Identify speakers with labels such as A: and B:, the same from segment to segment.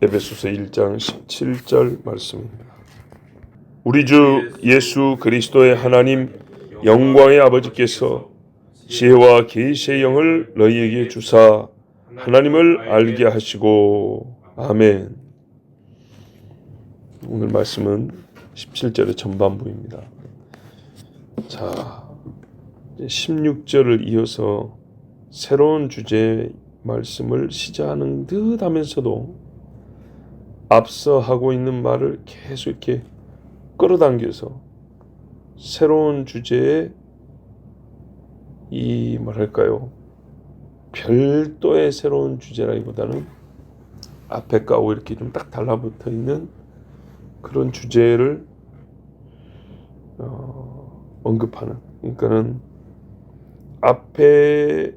A: 에베소서 1장 17절 말씀입니다. 우리 주 예수 그리스도의 하나님 영광의 아버지께서 지혜와 계시의 영을 너희에게 주사 하나님을 알게 하시고. 아멘. 오늘 말씀은 17절의 전반부입니다. 자, 16절을 이어서 새로운 주제의 말씀을 시작하는 듯 하면서도 앞서 하고 있는 말을 계속 이렇게 끌어당겨서 새로운 주제에 이 뭐랄까요, 별도의 새로운 주제라기보다는 앞에 거하고 이렇게 좀 딱 달라붙어 있는 그런 주제를 언급하는, 그러니까는 앞에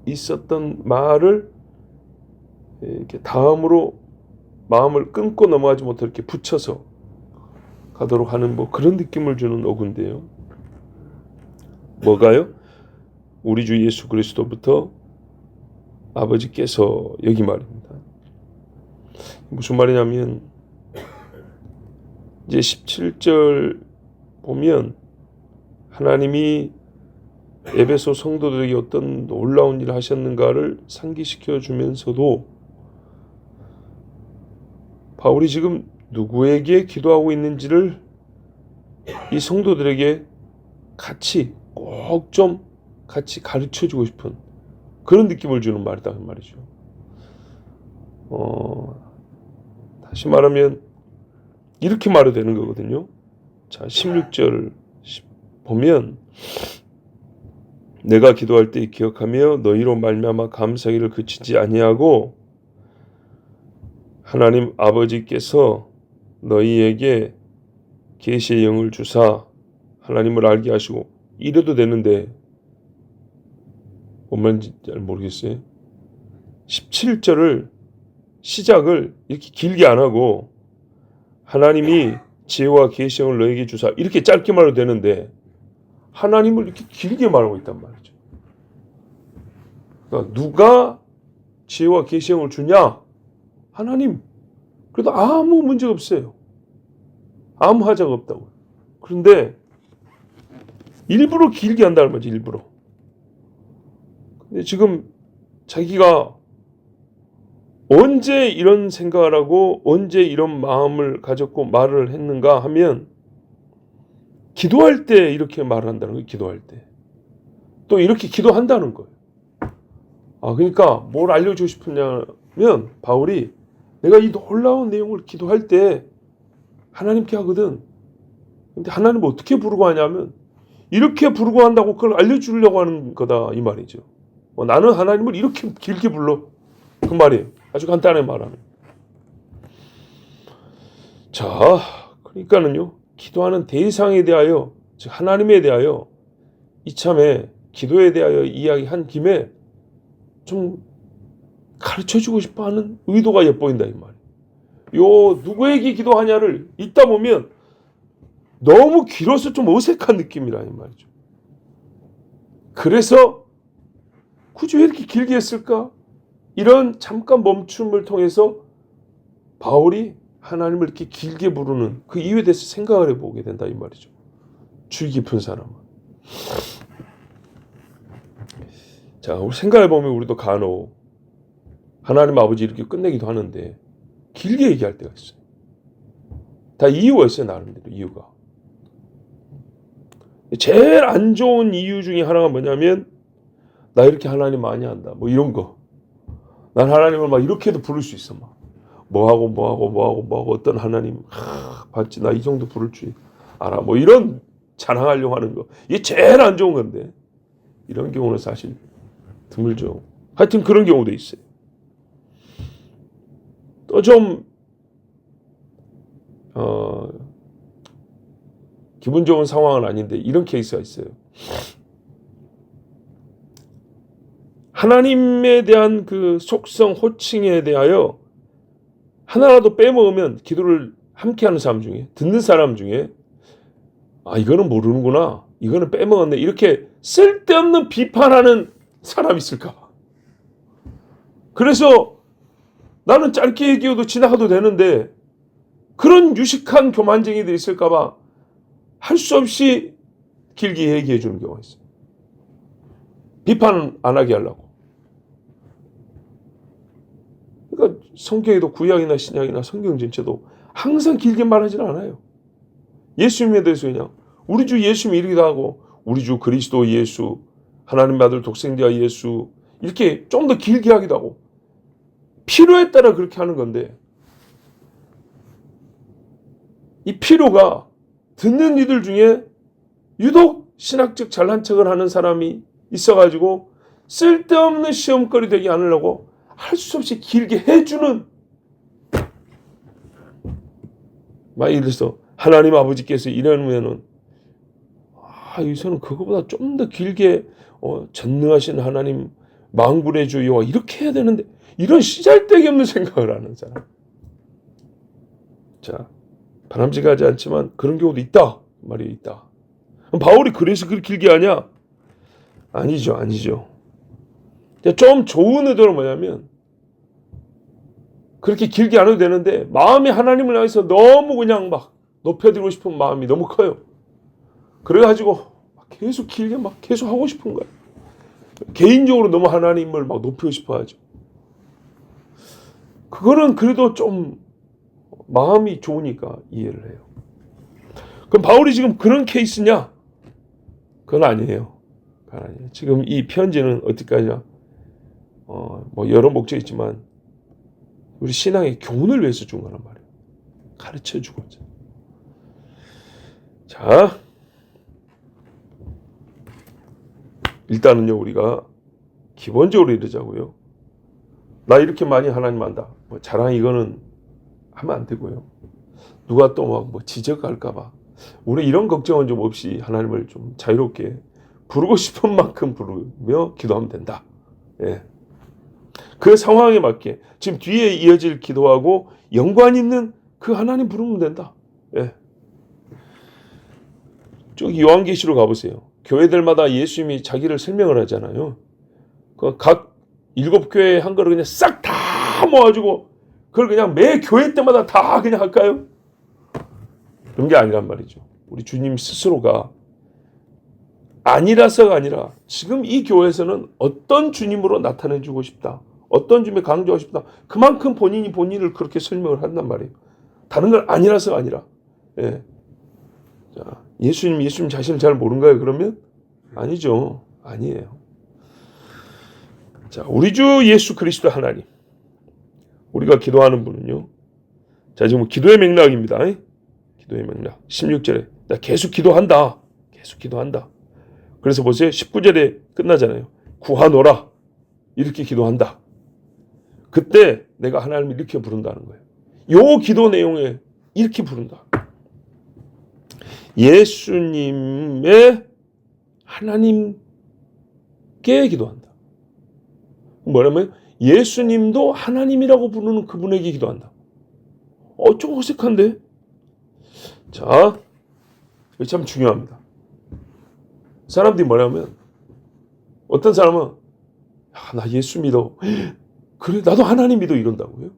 A: 있었던 말을 이렇게 다음으로 마음을 끊고 넘어가지 못해 이렇게 붙여서 가도록 하는 뭐 그런 느낌을 주는 어구인데요. 뭐가요? 우리 주 예수 그리스도부터 아버지께서, 여기 말입니다. 무슨 말이냐면 이제 17절 보면 하나님이 에베소 성도들에게 어떤 놀라운 일을 하셨는가를 상기시켜 주면서도 바울이 지금 누구에게 기도하고 있는지를 이 성도들에게 같이 꼭 좀 같이 가르쳐 주고 싶은 그런 느낌을 주는 말이다 그 말이죠. 다시 말하면 이렇게 말해도 되는 거거든요. 자, 16절 보면 내가 기도할 때 기억하며 너희로 말미암아 감사하기를 그치지 아니하고 하나님 아버지께서 너희에게 계시의 영을 주사 하나님을 알게 하시고, 이래도 되는데 뭔 말인지 잘 모르겠어요. 17절을 시작을 이렇게 길게 안 하고 하나님이 지혜와 계시의 영을 너희에게 주사 이렇게 짧게 말해도 되는데 하나님을 이렇게 길게 말하고 있단 말이죠. 그러니까 누가 지혜와 계시의 영을 주냐? 하나님. 그래도 아무 문제가 없어요. 아무 하자가 없다고. 그런데 일부러 길게 한다는 거지, 일부러. 근데 지금 자기가 언제 이런 생각을 하고 언제 이런 마음을 가졌고 말을 했는가 하면 기도할 때 이렇게 말을 한다는 거예요. 기도할 때. 또 이렇게 기도한다는 거예요. 그러니까 뭘 알려주고 싶으냐면 바울이 내가 이 놀라운 내용을 기도할 때 하나님께 하거든. 근데 하나님을 어떻게 부르고 하냐면 이렇게 부르고 한다고 그걸 알려주려고 하는 거다 이 말이죠. 나는 하나님을 이렇게 길게 불러, 그 말이에요. 아주 간단하게 말하면. 자, 그러니까는요, 기도하는 대상에 대하여, 즉 하나님에 대하여 이참에 기도에 대하여 이야기한 김에 좀 가르쳐주고 싶어하는 의도가 엿보인다 이 말이에요. 요 누구에게 기도하냐를 읽다 보면 너무 길어서 좀 어색한 느낌이라 이 말이죠. 그래서 굳이 왜 이렇게 길게 했을까? 이런 잠깐 멈춤을 통해서 바울이 하나님을 이렇게 길게 부르는 그 이유에 대해서 생각을 해보게 된다 이 말이죠. 주의 깊은 사람은. 자, 우리 생각해보면 우리도 간혹 하나님 아버지 이렇게 끝내기도 하는데 길게 얘기할 때가 있어요. 다 이유가 있어요. 나름대로 이유가. 제일 안 좋은 이유 중에 하나가 뭐냐면 나 이렇게 하나님 많이 한다 뭐 이런 거. 난 하나님을 막 이렇게도 부를 수 있어. 막 뭐하고 어떤 하나님 봤지 나 이 정도 부를 줄 알아 뭐 이런 자랑하려고 하는 거. 이게 제일 안 좋은 건데 이런 경우는 사실 드물죠. 하여튼 그런 경우도 있어요. 또 좀 기분 좋은 상황은 아닌데 이런 케이스가 있어요. 하나님에 대한 그 속성, 호칭에 대하여 하나라도 빼먹으면 기도를 함께하는 사람 중에, 듣는 사람 중에 이거는 모르는구나, 이거는 빼먹었네, 이렇게 쓸데없는 비판하는 사람이 있을까 봐. 그래서 나는 짧게 얘기해도 지나가도 되는데 그런 유식한 교만쟁이들이 있을까봐 할 수 없이 길게 얘기해 주는 경우가 있어요. 비판 안 하게 하려고. 그러니까 성경에도 구약이나 신약이나 성경 전체도 항상 길게 말하지는 않아요. 예수님에 대해서 그냥 우리 주 예수님 이르기도 하고 우리 주 그리스도 예수, 하나님의 아들 독생자 예수 이렇게 좀 더 길게 하기도 하고 필요에 따라 그렇게 하는 건데 이 필요가 듣는 이들 중에 유독 신학적 잘난 척을 하는 사람이 있어가지고 쓸데없는 시험거리 되게 하려고 할 수 없이 길게 해주는 막 이래서 하나님 아버지께서 이러면은 여기서는 그거보다 좀 더 길게 전능하신 하나님 만군의 주 여호와 이렇게 해야 되는데 이런 시잘데기 없는 생각을 하는 사람. 자, 바람직하지 않지만 그런 경우도 있다. 말이 있다. 바울이 그래서 그렇게 길게 하냐? 아니죠. 좀 좋은 의도는 뭐냐면 그렇게 길게 안 해도 되는데 마음이 하나님을 향해서 너무 그냥 막 높여드리고 싶은 마음이 너무 커요. 그래가지고 계속 길게 막 계속 하고 싶은 거예요. 개인적으로 너무 하나님을 막 높이고 싶어 하죠. 그거는 그래도 좀 마음이 좋으니까 이해를 해요. 그럼 바울이 지금 그런 케이스냐? 그건 아니에요. 지금 이 편지는 어떻게 하냐? 뭐 여러 목적이 있지만 우리 신앙의 교훈을 위해서 준 거란 말이에요. 가르쳐 주고자. 자, 일단은요 우리가 기본적으로 이러자고요. 나 이렇게 많이 하나님 안다. 뭐 자랑 이거는 하면 안 되고요. 누가 또 막 뭐 지적할까봐 우리 이런 걱정은 좀 없이 하나님을 좀 자유롭게 부르고 싶은 만큼 부르며 기도하면 된다. 예. 그 상황에 맞게 지금 뒤에 이어질 기도하고 연관 있는 그 하나님 부르면 된다. 예. 저기 요한계시로 가보세요. 교회들마다 예수님이 자기를 설명을 하잖아요. 각 7교회 한 거를 그냥 싹 다 모아주고 그걸 그냥 매 교회 때마다 다 그냥 할까요? 그런 게 아니란 말이죠. 우리 주님 스스로가 아니라서가 아니라 지금 이 교회에서는 어떤 주님으로 나타내주고 싶다. 어떤 주님에 강조하고 싶다. 그만큼 본인이 본인을 그렇게 설명을 한단 말이에요. 다른 건 아니라서가 아니라. 예. 자, 예수님 자신을 잘 모른가요? 그러면? 아니죠. 아니에요. 자, 우리 주 예수 그리스도 하나님. 우리가 기도하는 분은요. 자, 지금 기도의 맥락입니다. 기도의 맥락. 16절에 나 계속 기도한다. 그래서 보세요. 19절에 끝나잖아요. 구하노라. 이렇게 기도한다. 그때 내가 하나님을 이렇게 부른다는 거예요. 요 기도 내용에 이렇게 부른다. 예수님의 하나님께 기도한다. 뭐냐면 예수님도 하나님이라고 부르는 그분에게 기도한다. 좀 어색한데? 자, 이거 참 중요합니다. 사람들이 뭐냐면 어떤 사람은 나 예수 믿어. 그래 나도 하나님 믿어 이런다고요.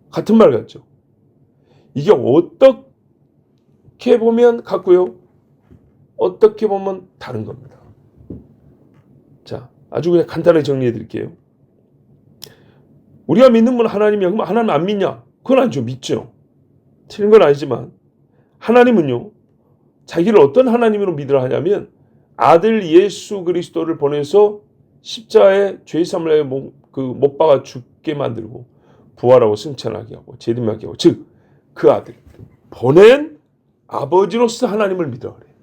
A: 같은 말 같죠. 이게 어떻게 보면 같고요. 어떻게 보면 다른 겁니다. 자, 아주 그냥 간단하게 정리해 드릴게요. 우리가 믿는 분 하나님이야. 그럼 하나님 안 믿냐? 그건 아니죠. 믿죠. 틀린 건 아니지만 하나님은요. 자기를 어떤 하나님으로 믿으라 하냐면 아들 예수 그리스도를 보내서 십자가에 죄사함을 못 박아 죽게 만들고 부활하고 승천하게 하고 재림하게 하고 즉 그 아들 보낸 아버지로서 하나님을 믿으라 그래요.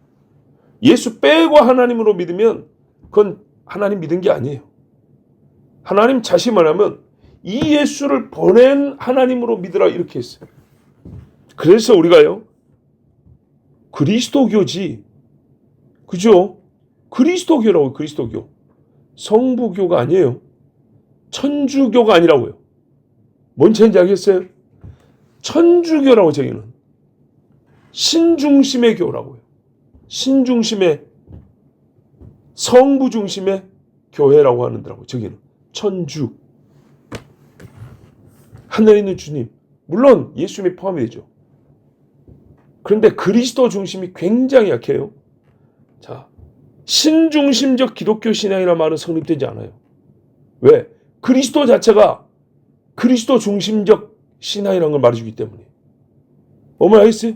A: 예수 빼고 하나님으로 믿으면 그건 하나님 믿은 게 아니에요. 하나님 자신 말하면 이 예수를 보낸 하나님으로 믿으라 이렇게 했어요. 그래서 우리가요. 그리스도교지. 그죠? 그리스도교라고 그리스도교. 성부교가 아니에요. 천주교가 아니라고요. 뭔 차이인지 알겠어요? 천주교라고 저기는. 신중심의 교라고요. 신중심의 성부 중심의 교회라고 하는더라고요. 저기는 천주. 하늘에 있는 주님, 물론 예수님이 포함이 되죠. 그런데 그리스도 중심이 굉장히 약해요. 자, 신중심적 기독교 신앙이라는 말은 성립되지 않아요. 왜? 그리스도 자체가 그리스도 중심적 신앙이라는 걸 말해주기 때문에. 뭐만 알겠어요?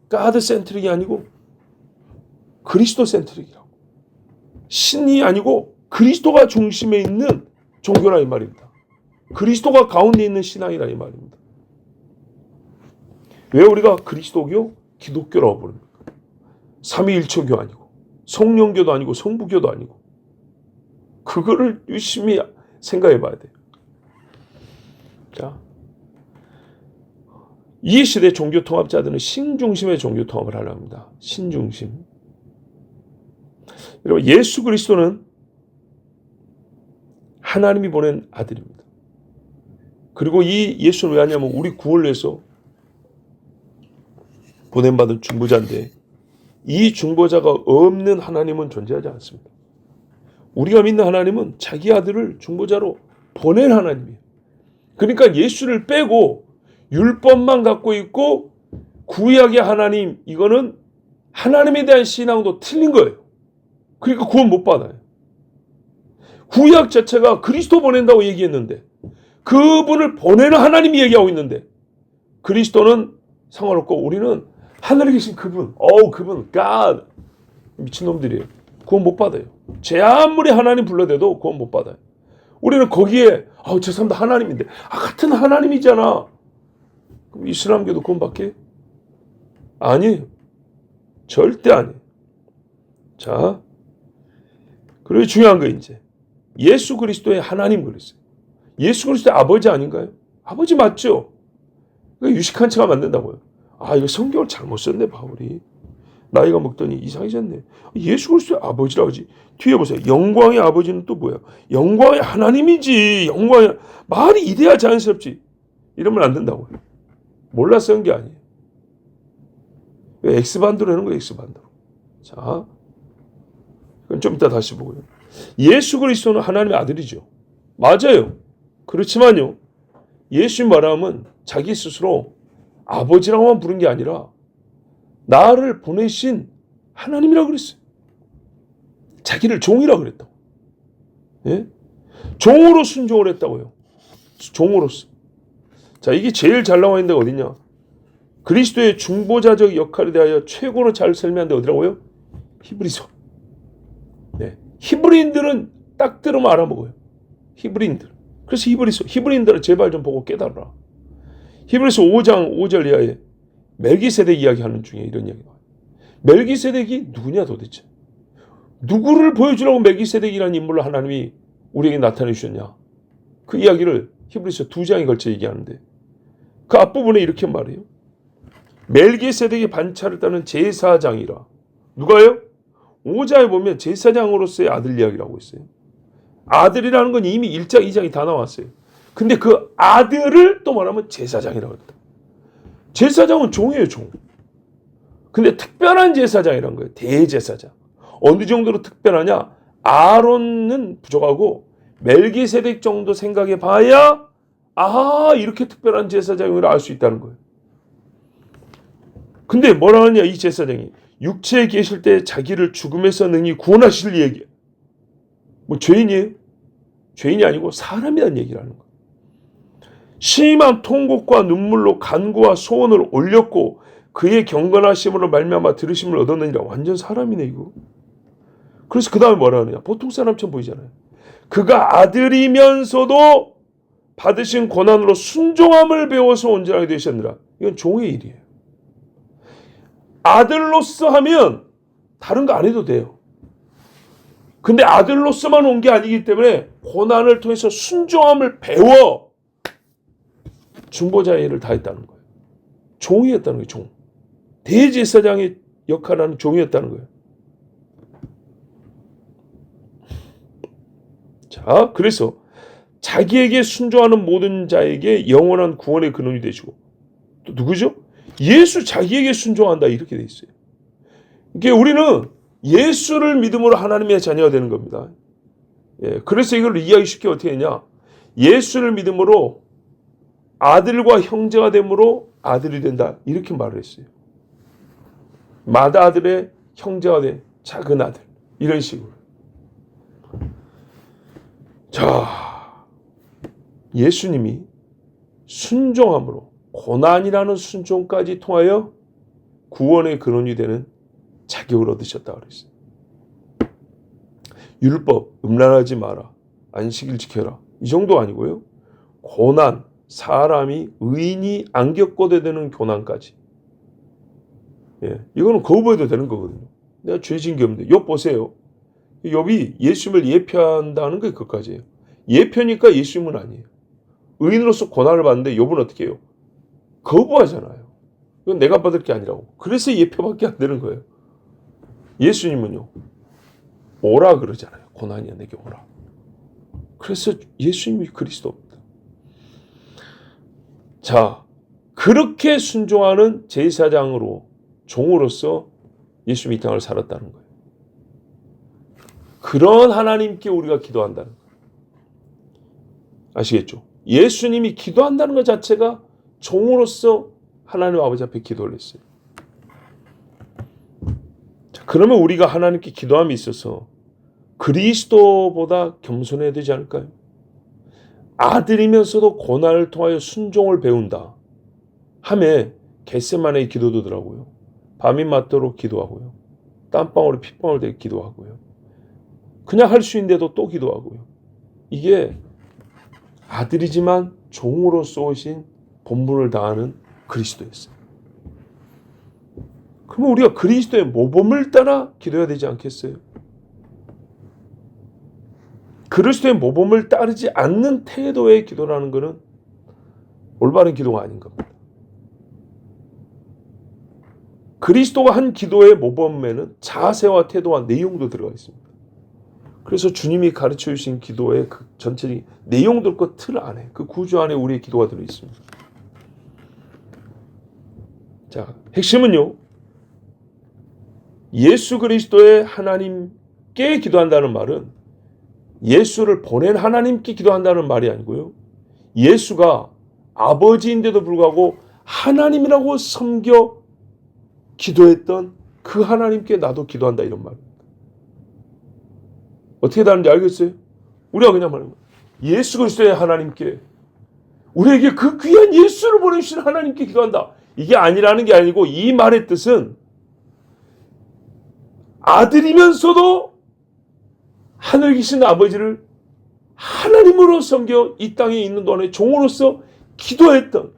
A: 가드 센트릭이 아니고 그리스도 센트릭이라고. 신이 아니고 그리스도가 중심에 있는 종교라 이 말입니다. 그리스도가 가운데 있는 신앙이라 이 말입니다. 왜 우리가 그리스도교, 기독교라고 부릅니까? 삼위일체교 아니고 성령교도 아니고 성부교도 아니고. 그거를 유심히 생각해 봐야 돼요. 자, 이 시대 종교 통합자들은 신중심의 종교 통합을 하려 합니다. 신중심. 여러분, 예수 그리스도는 하나님이 보낸 아들입니다. 그리고 이 예수는 왜 하냐면 우리 구원을 위해서 보냄받은 중보자인데, 이 중보자가 없는 하나님은 존재하지 않습니다. 우리가 믿는 하나님은 자기 아들을 중보자로 보낸 하나님이에요. 그러니까 예수를 빼고 율법만 갖고 있고 구약의 하나님, 이거는 하나님에 대한 신앙도 틀린 거예요. 그러니까 구원 못 받아요. 구약 자체가 그리스도 보낸다고 얘기했는데, 그분을 보내는 하나님이 얘기하고 있는데, 그리스도는 상관없고 우리는 하늘에 계신 그분, 그분, God, 미친놈들이에요. 구원 못 받아요. 제 아무리 하나님 불러대도 구원 못 받아요. 우리는 거기에 저 사람도 하나님인데, 같은 하나님이잖아. 그럼 이슬람교도 구원 받게? 아니에요. 절대 아니에요. 자, 그리고 중요한 거 이제 예수 그리스도의 하나님 그랬어요. 예수 그리스도의 아버지 아닌가요? 아버지 맞죠? 유식한 척하면 안 된다고요. 이거 성경을 잘못 썼네 바울이. 나이가 먹더니 이상해졌네. 예수 그리스도의 아버지라고 하지. 뒤에 보세요. 영광의 아버지는 또 뭐야? 영광의 하나님이지. 영광의, 말이 이래야 자연스럽지. 이러면 안 된다고요. 몰라서 한 게 아니에요. X반대로 하는 거예요. X반대로. 자, 그건 좀 이따 다시 보고요. 예수 그리스도는 하나님의 아들이죠. 맞아요. 그렇지만요, 예수님 말하면 자기 스스로 아버지라고만 부른 게 아니라 나를 보내신 하나님이라고 그랬어요. 자기를 종이라고 그랬다고. 예? 종으로 순종을 했다고요. 종으로서. 자, 이게 제일 잘 나와 있는 데가 어디냐? 그리스도의 중보자적 역할에 대하여 최고로 잘 설명한 데 어디라고요? 히브리서. 네. 히브리인들은 딱 들으면 알아먹어요. 히브리인들. 그래서 히브리인들은 제발 좀 보고 깨달아라. 히브리서 5장 5절 이하에 멜기세덱 이야기하는 중에 이런 이야기가 나와요. 멜기세덱이 누구냐 도대체? 누구를 보여주려고 멜기세덱이라는 인물로 하나님이 우리에게 나타내 주셨냐? 그 이야기를 히브리서 2장에 걸쳐 얘기하는데, 그 앞부분에 이렇게 말해요. 멜기세덱의 반차를 따는 제사장이라. 누가요? 5장에 보면 제사장으로서의 아들 이야기라고 있어요. 아들이라는 건 이미 1장, 2장이 다 나왔어요. 근데 그 아들을 또 말하면 제사장이라고 했다. 제사장은 종이에요, 종. 근데 특별한 제사장이라는 거예요. 대제사장. 어느 정도로 특별하냐? 아론은 부족하고 멜기세덱 정도 생각해 봐야 이렇게 특별한 제사장을 알 수 있다는 거예요. 근데 뭐라 하냐, 이 제사장이 육체에 계실 때 자기를 죽음에서 능히 구원하실 얘기. 뭐 죄인이에요? 죄인이 아니고 사람이라는 얘기를 하는 거예요. 심한 통곡과 눈물로 간구와 소원을 올렸고 그의 경건하심으로 말미암아 들으심을 얻었느니라. 완전 사람이네 이거. 그래서 그 다음에 뭐라 하느냐, 보통 사람처럼 보이잖아요. 그가 아들이면서도 받으신 고난으로 순종함을 배워서 온전하게 되셨느라. 이건 종의 일이에요. 아들로서 하면 다른 거 안 해도 돼요. 근데 아들로서만 온 게 아니기 때문에 고난을 통해서 순종함을 배워 중보자의 일을 다 했다는 거예요. 종이었다는 거예요. 종. 대제사장의 역할을 하는 종이었다는 거예요. 자, 그래서 자기에게 순종하는 모든 자에게 영원한 구원의 근원이 되시고, 또 누구죠? 예수 자기에게 순종한다, 이렇게 돼 있어요. 이게 우리는 예수를 믿음으로 하나님의 자녀가 되는 겁니다. 예, 그래서 이걸 이해하기 쉽게 어떻게 했냐? 예수를 믿음으로 아들과 형제가 됨으로 아들이 된다. 이렇게 말을 했어요. 맏아들의 형제가 된 작은 아들. 이런 식으로. 자, 예수님이 순종함으로 고난이라는 순종까지 통하여 구원의 근원이 되는 자격을 얻으셨다고 그랬어요. 율법, 음란하지 마라, 안식일 지켜라. 이 정도 아니고요. 고난, 사람이 의인이 안 겪어도 되는 고난까지. 예, 이거는 거부해도 되는 거거든요. 내가 죄진 게 없는데. 욥 보세요. 욥이 예수님을 예표한다는 게 그것까지예요. 예표니까 예수님은 아니에요. 의인으로서 고난을 받는데 욥은 어떻게 해요? 거부하잖아요. 이건 내가 받을 게 아니라고. 그래서 예표밖에 안 되는 거예요. 예수님은요, 오라 그러잖아요. 고난이야 내게 오라. 그래서 예수님이 그리스도입니다. 자, 그렇게 순종하는 제사장으로 종으로서 예수님이 이 땅을 살았다는 거예요. 그런 하나님께 우리가 기도한다는 거예요. 아시겠죠? 예수님이 기도한다는 것 자체가 종으로서 하나님 아버지 앞에 기도를 했어요. 자, 그러면 우리가 하나님께 기도함에 있어서 그리스도보다 겸손해야 되지 않을까요? 아들이면서도 고난을 통하여 순종을 배운다 하며 겟세마네의 기도도더라고요. 밤이 맞도록 기도하고요. 땀방울에 핏방울 되게 기도하고요. 그냥 할 수 있는데도 또 기도하고요. 이게 아들이지만 종으로서 오신 본분을 다하는 그리스도였어요. 그러면 우리가 그리스도의 모범을 따라 기도해야 되지 않겠어요? 그리스도의 모범을 따르지 않는 태도의 기도라는 것은 올바른 기도가 아닌 겁니다. 그리스도가 한 기도의 모범에는 자세와 태도와 내용도 들어가 있습니다. 그래서 주님이 가르쳐 주신 기도의 그 전체적인 내용들과 틀 안에, 그 구조 안에 우리의 기도가 들어 있습니다. 자, 핵심은요, 예수 그리스도의 하나님께 기도한다는 말은 예수를 보낸 하나님께 기도한다는 말이 아니고요. 예수가 아버지인데도 불구하고 하나님이라고 섬겨 기도했던 그 하나님께 나도 기도한다 이런 말입니다. 어떻게 다른지 알겠어요? 우리가 그냥 말하는 거예요. 예수 그리스도의 하나님께, 우리에게 그 귀한 예수를 보내주신 하나님께 기도한다. 이게 아니라는 게 아니고, 이 말의 뜻은 아들이면서도 하늘 계신 아버지를 하나님으로 섬겨 이 땅에 있는 동안에 종으로서 기도했던,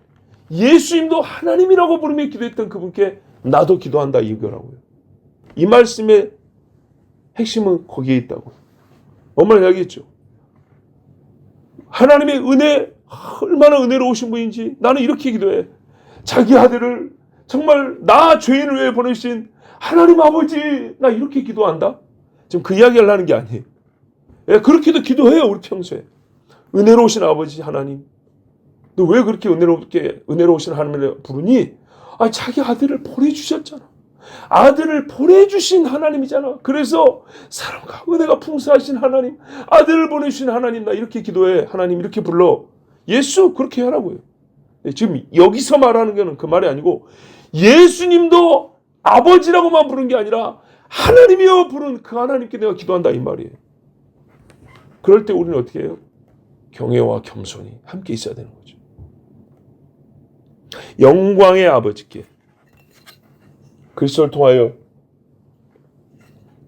A: 예수님도 하나님이라고 부르며 기도했던 그분께 나도 기도한다 이거라고요. 이 말씀의 핵심은 거기에 있다고. 엄마는 이야기했죠. 하나님의 은혜, 얼마나 은혜로우신 분인지 나는 이렇게 기도해. 자기 아들을 정말 나 죄인을 위해 보내신 하나님 아버지, 나 이렇게 기도한다. 지금 그 이야기를 하는 게 아니에요. 예, 그렇게도 기도해요. 우리 평소에. 은혜로우신 아버지 하나님, 너 왜 그렇게 은혜로우신 하나님을 부르니? 아, 자기 아들을 보내주셨잖아. 아들을 보내주신 하나님이잖아. 그래서 사랑과 은혜가 풍성하신 하나님, 아들을 보내주신 하나님, 나 이렇게 기도해. 하나님 이렇게 불러. 예수 그렇게 하라고요. 지금 여기서 말하는 거는 그 말이 아니고, 예수님도 아버지라고만 부른 게 아니라 하나님이여 부른 그 하나님께 내가 기도한다 이 말이에요. 그럴 때 우리는 어떻게 해요? 경외와 겸손이 함께 있어야 되는 거죠. 영광의 아버지께, 그리스도를 통하여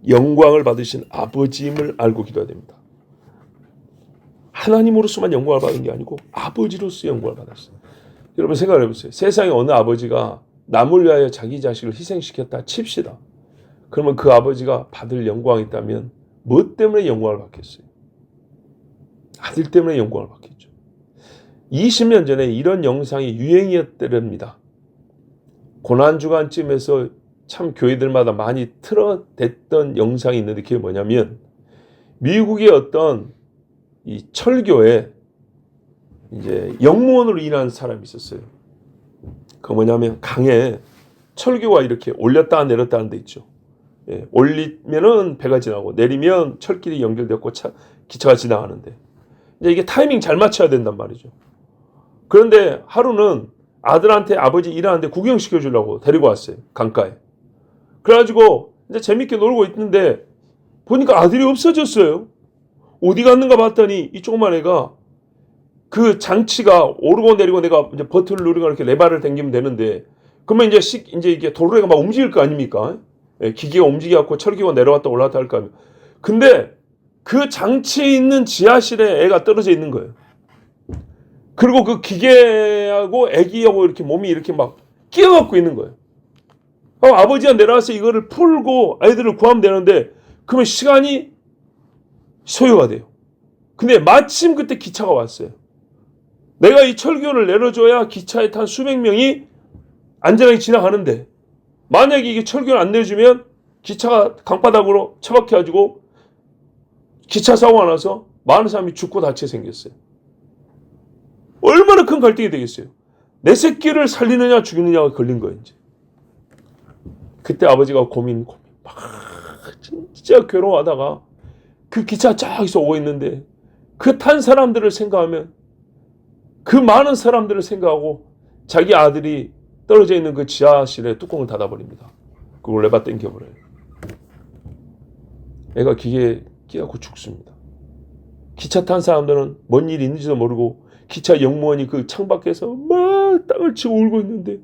A: 영광을 받으신 아버지임을 알고 기도해야 됩니다. 하나님으로서만 영광을 받은 게 아니고 아버지로서 영광을 받았어요. 여러분 생각해 보세요. 세상에 어느 아버지가 남을 위하여 자기 자식을 희생시켰다 칩시다. 그러면 그 아버지가 받을 영광이 있다면 무엇 때문에 영광을 받겠어요? 아들 때문에 영광을 받겠죠. 20년 전에 이런 영상이 유행이었답니다. 고난주간쯤에서 참 교회들마다 많이 틀어댔던 영상이 있는데, 그게 뭐냐면 미국의 어떤 이 철교에 이제 영무원으로 일하는 사람이 있었어요. 그 뭐냐면 강에 철교가 이렇게 올렸다 내렸다 하는 데 있죠. 예, 올리면은 배가 지나고 내리면 철길이 연결되고 기차가 지나가는데, 이제 이게 타이밍 잘 맞춰야 된단 말이죠. 그런데 하루는 아들한테 아버지 일하는데 구경시켜 주려고 데리고 왔어요. 강가에. 그래가지고 이제 재밌게 놀고 있는데 보니까 아들이 없어졌어요. 어디 갔는가 봤더니 이 조그만 애가 그 장치가 오르고 내리고 내가 이제 버튼을 누르고 이렇게 레바를 당기면 되는데 그러면 이제 이게 도로가 막 움직일 거 아닙니까? 예, 기계가 움직여갖고 철기가 내려왔다 올라왔다 할 거 아닙니까? 근데 그 장치에 있는 지하실에 애가 떨어져 있는 거예요. 그리고 그 기계하고 애기하고 이렇게 몸이 이렇게 막 끼어갖고 있는 거예요. 아버지가 내려와서 이거를 풀고 아이들을 구하면 되는데 그러면 시간이 소요가 돼요. 근데 마침 그때 기차가 왔어요. 내가 이 철교를 내려줘야 기차에 탄 수백 명이 안전하게 지나가는데 만약에 이게 철교를 안 내주면 기차가 강바닥으로 처박혀가지고 기차 사고가 나서 많은 사람이 죽고 다치게 생겼어요. 얼마나 큰 갈등이 되겠어요. 내 새끼를 살리느냐 죽이느냐가 걸린 거예요. 이제. 그때 아버지가 고민 막 진짜 괴로워하다가 그 기차 쫙서 오고 있는데 그 탄 사람들을 생각하면 그 많은 사람들을 생각하고 자기 아들이 떨어져 있는 그 지하실에 뚜껑을 닫아버립니다. 그걸 레바 당겨버려요. 애가 기계에 끼갖고 죽습니다. 기차 탄 사람들은 뭔 일이 있는지도 모르고 기차 영무원이 그 창밖에서 막 땅을 치고 울고 있는데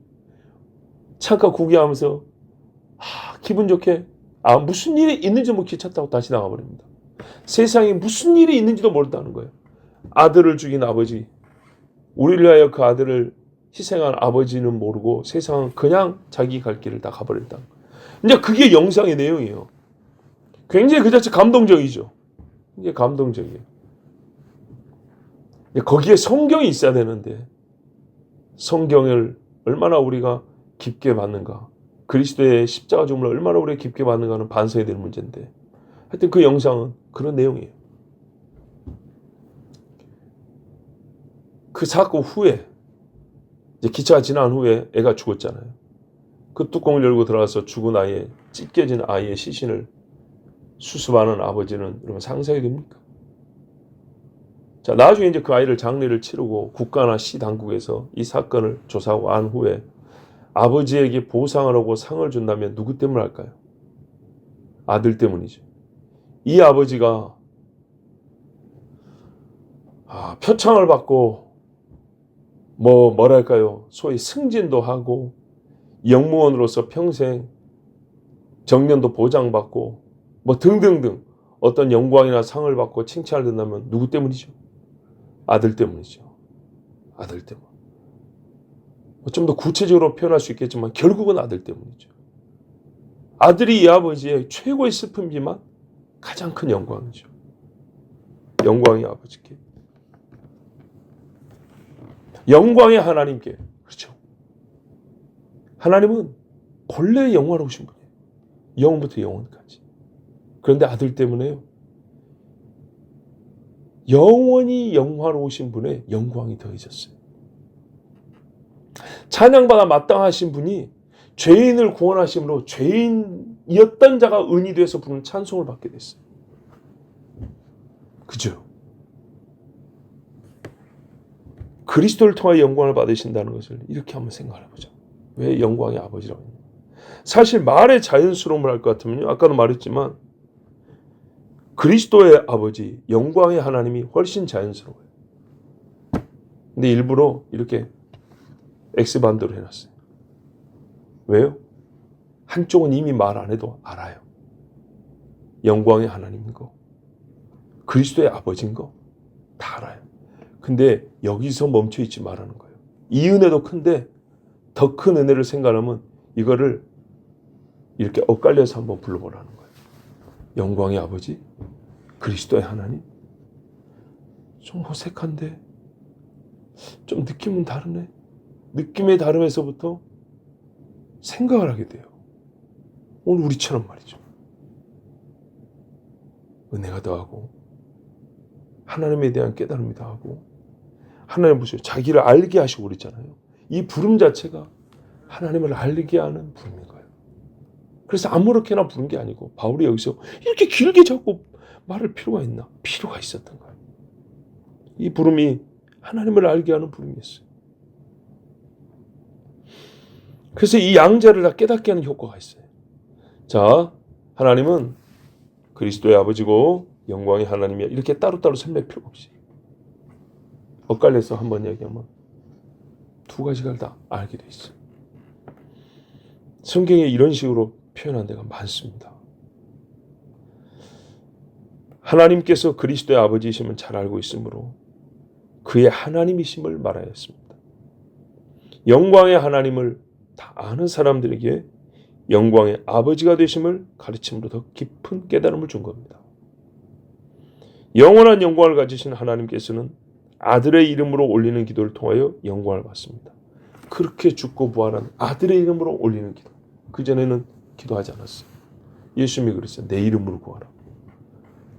A: 창가 구경하면서 기분 좋게 무슨 일이 있는지 뭐 기차 타고 다시 나가버립니다. 세상에 무슨 일이 있는지도 모른다는 거예요. 아들을 죽인 아버지, 우리를 위하여 그 아들을 희생한 아버지는 모르고 세상은 그냥 자기 갈 길을 다 가버린다. 이제 그게 영상의 내용이에요. 굉장히 그 자체 감동적이죠. 이게 감동적이에요. 거기에 성경이 있어야 되는데 성경을 얼마나 우리가 깊게 받는가, 그리스도의 십자가 죽음을 얼마나 우리가 깊게 받는가는 반성해야 될 문제인데 하여튼 그 영상은 그런 내용이에요. 그 사건 후에 이제 기차가 지난 후에 애가 죽었잖아요. 그 뚜껑을 열고 들어가서 죽은 아이의 찢겨진 아이의 시신을 수습하는 아버지는 여러분 상상이 됩니까? 자, 나중에 이제 그 아이를 장례를 치르고 국가나 시 당국에서 이 사건을 조사하고 안 후에 아버지에게 보상을 하고 상을 준다면 누구 때문에 할까요? 아들 때문이죠. 이 아버지가 표창을 받고 뭐랄까요? 소위 승진도 하고 영무원으로서 평생 정년도 보장받고 등등등 어떤 영광이나 상을 받고 칭찬을 듣는다면 누구 때문이죠? 아들 때문이죠. 아들 때문. 좀 더 구체적으로 표현할 수 있겠지만 결국은 아들 때문이죠. 아들이 이 아버지의 최고의 슬픔이지만 가장 큰 영광이죠. 영광이 아버지께. 영광의 하나님께. 그렇죠. 하나님은 본래 영원하신 분이에요. 영원부터 영원까지. 그런데 아들 때문에요. 영원히 영화로우신 분의 영광이 더해졌어요. 찬양받아 마땅하신 분이 죄인을 구원하심으로 죄인이었던 자가 은이 되어서 부르는 찬송을 받게 됐어요. 그죠? 그리스도를 통하여 영광을 받으신다는 것을 이렇게 한번 생각해 보자. 왜 영광의 아버지라고 했냐? 사실 말의 자연스러움을 할 것 같으면요. 아까도 말했지만 그리스도의 아버지, 영광의 하나님이 훨씬 자연스러워요. 근데 일부러 이렇게 X반대로 해놨어요. 왜요? 한쪽은 이미 말 안 해도 알아요. 영광의 하나님인 거, 그리스도의 아버지인 거 다 알아요. 근데 여기서 멈춰있지 말라는 거예요. 이 은혜도 큰데 더 큰 은혜를 생각하면 이거를 이렇게 엇갈려서 한번 불러보라는 거예요. 영광의 아버지, 그리스도의 하나님. 좀 어색한데 좀 느낌은 다르네. 느낌의 다름에서부터 생각을 하게 돼요. 오늘 우리처럼 말이죠. 은혜가 더하고 하나님에 대한 깨달음이 더하고 하나님 보세요. 자기를 알게 하시고 그랬잖아요. 이 부름 자체가 하나님을 알게 하는 부름인 거예요. 그래서 아무렇게나 부른 게 아니고 바울이 여기서 이렇게 길게 자꾸 말할 필요가 있나? 필요가 있었던 거예요. 이 부름이 하나님을 알게 하는 부름이었어요. 그래서 이 양자를 다 깨닫게 하는 효과가 있어요. 자, 하나님은 그리스도의 아버지고 영광의 하나님이야. 이렇게 따로따로 설명할 필요가 없이 엇갈려서 한번 얘기하면 두 가지가 다 알게 돼 있어요. 성경에 이런 식으로 표현한 데가 많습니다. 하나님께서 그리스도의 아버지이심을 잘 알고 있으므로 그의 하나님이심을 말하였습니다. 영광의 하나님을 다 아는 사람들에게 영광의 아버지가 되심을 가르침으로 더 깊은 깨달음을 준 겁니다. 영원한 영광을 가지신 하나님께서는 아들의 이름으로 올리는 기도를 통하여 영광을 받습니다. 그렇게 죽고 부활한 아들의 이름으로 올리는 기도. 그전에는 기도하지 않았어요. 예수님이 그랬어요. 내 이름으로 구하라.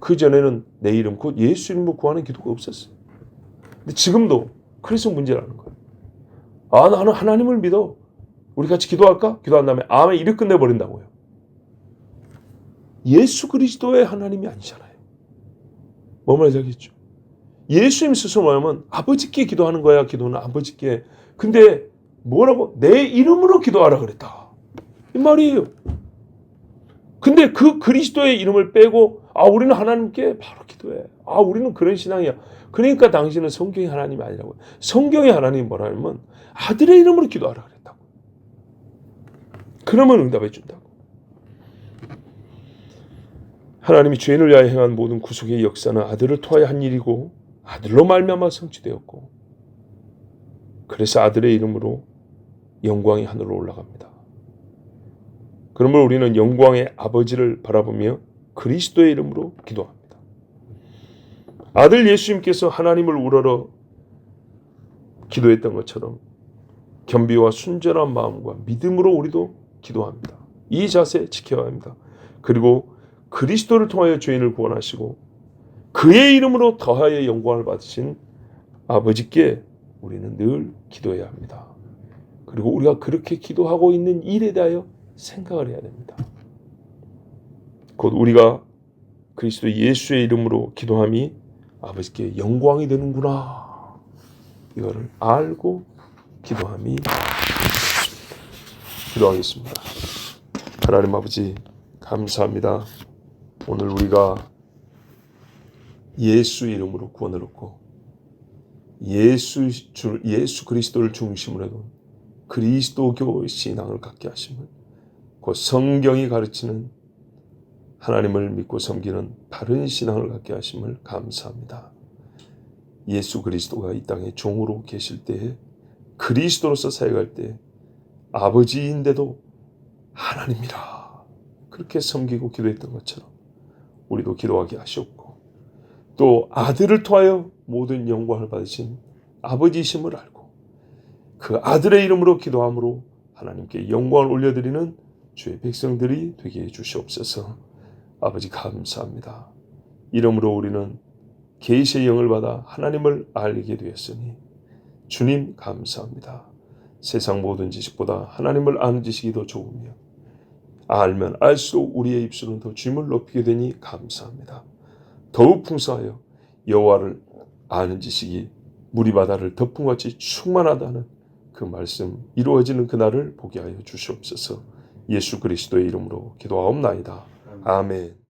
A: 그전에는 내 이름, 곧 예수 이름으로 구하는 기도가 없었어요. 근데 지금도 그래서 문제라는 거예요. 아, 나는 하나님을 믿어. 우리 같이 기도할까? 기도한 다음에 아멘 이렇게 끝내버린다고요. 예수 그리스도의 하나님이 아니잖아요. 뭐 말인지 알겠죠? 예수님 스스로 말하면 아버지께 기도하는 거야. 기도는 아버지께. 근데 뭐라고? 내 이름으로 기도하라 그랬다. 이 말이에요. 근데 그 그리스도의 이름을 빼고 우리는 하나님께 바로 기도해. 우리는 그런 신앙이야. 그러니까 당신은 성경의 하나님이 아니라고. 성경의 하나님이 뭐라면 아들의 이름으로 기도하라 그랬다고. 그러면 응답해 준다고. 하나님이 죄인을 위하여 행한 모든 구속의 역사는 아들을 통하여 한 일이고 아들로 말미암아 성취되었고 그래서 아들의 이름으로 영광이 하늘로 올라갑니다. 그러므로 우리는 영광의 아버지를 바라보며 그리스도의 이름으로 기도합니다. 아들 예수님께서 하나님을 우러러 기도했던 것처럼 겸비와 순전한 마음과 믿음으로 우리도 기도합니다. 이 자세 지켜야 합니다. 그리고 그리스도를 통하여 죄인을 구원하시고 그의 이름으로 더하여 영광을 받으신 아버지께 우리는 늘 기도해야 합니다. 그리고 우리가 그렇게 기도하고 있는 일에 대하여 생각을 해야 됩니다. 곧 우리가 그리스도 예수의 이름으로 기도함이 아버지께 영광이 되는구나. 이거를 알고 기도함이 좋습니다. 기도하겠습니다. 하나님 아버지 감사합니다. 오늘 우리가 예수 이름으로 구원을 얻고 예수 그리스도를 중심으로 해둔 그리스도교 신앙을 갖게 하심을 곧 성경이 가르치는 하나님을 믿고 섬기는 바른 신앙을 갖게 하심을 감사합니다. 예수 그리스도가 이 땅에 종으로 계실 때에 그리스도로서 사역할 때 아버지인데도 하나님이라 그렇게 섬기고 기도했던 것처럼 우리도 기도하게 하셨고 또 아들을 통하여 모든 영광을 받으신 아버지이심을 알고 그 아들의 이름으로 기도함으로 하나님께 영광을 올려드리는 주의 백성들이 되게 해주시옵소서. 아버지 감사합니다. 이름으로 우리는 계시의 영을 받아 하나님을 알게 되었으니 주님 감사합니다. 세상 모든 지식보다 하나님을 아는 지식이 더 좋으며 알면 알수록 우리의 입술은 더 주님을 높이게 되니 감사합니다. 더욱 풍성하여 여호와를 아는 지식이 물이 바다를 덮음같이 충만하다는 그 말씀 이루어지는 그날을 보게 하여 주시옵소서. 예수 그리스도의 이름으로 기도하옵나이다. 아멘.